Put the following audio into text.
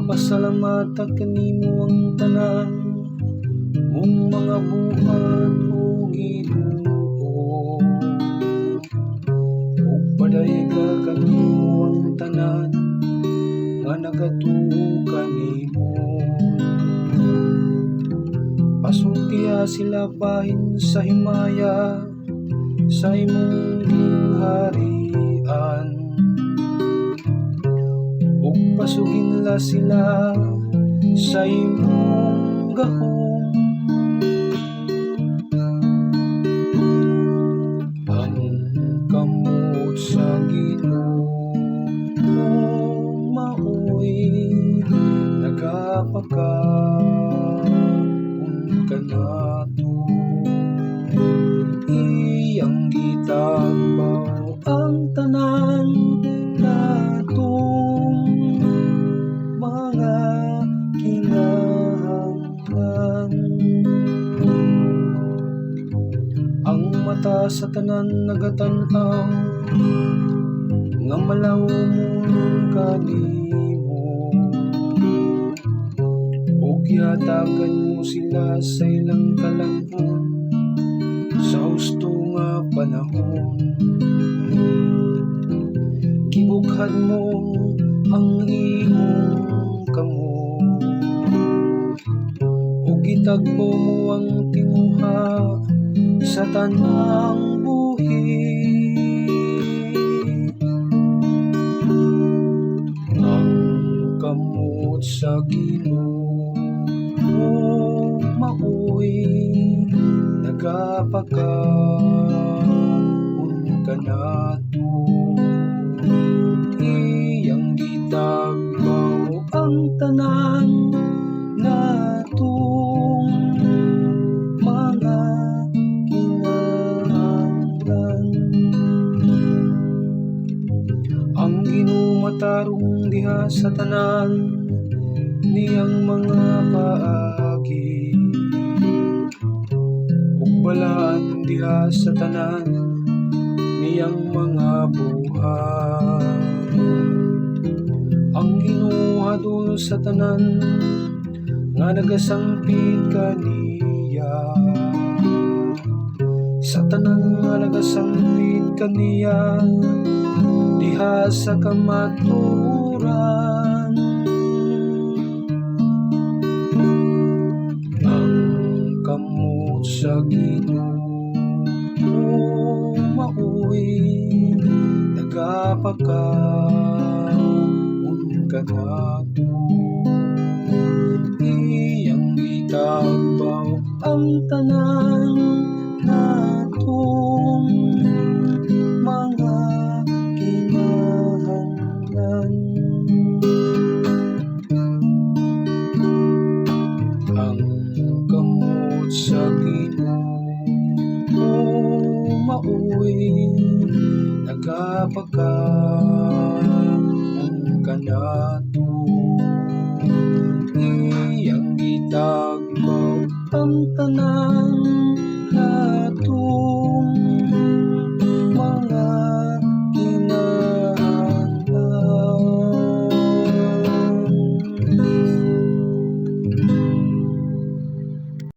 Nagapasalamat kanimo ang tanan mong mga buhat o Ginoo. Ug padayga kanimo ang tanan nga nagatuo kanimo. Pasultiha sila bahin sa himaya sa imong gingharian. Ug pasuginla sila sa imong gahom. Ang kamot sa Ginoo maoy nagapakaon kanato. Iyang gitagbaw ang tanan natong mga kinahanglan. Ang mata sa tanan nagatan-aw nga malawomon kanimo. Ug yatagan mo sila sa ilang kalanhon sa husto nga panahon. Gibukhad mo ang imong kamo ug gitagbo mo ang tinguha sa tanang buhit. Ang kamot sa Ginoo maoy nagapakaon kanato. Iyang gitagbaw ang tanan natong mga kinahanglan. Ang Ginoo matarong diha sa tanan niyang mga paagi. Ug balaan diha sa tanan niyang mga buhat. Ang Ginoo hadol sa tanan nga nagasangpit kaniya. Sa tanan nga nagasangpit kaniya diha sa kamaturan. Ang kamot sa Ginoo maoy nagapakaon kanato. Iyang gitagbaw ang tanan natong mga kinahanglan. Ang kamot sa Ginoo maoy nagapakaon kanato. Iyang gitagbaw ang tanan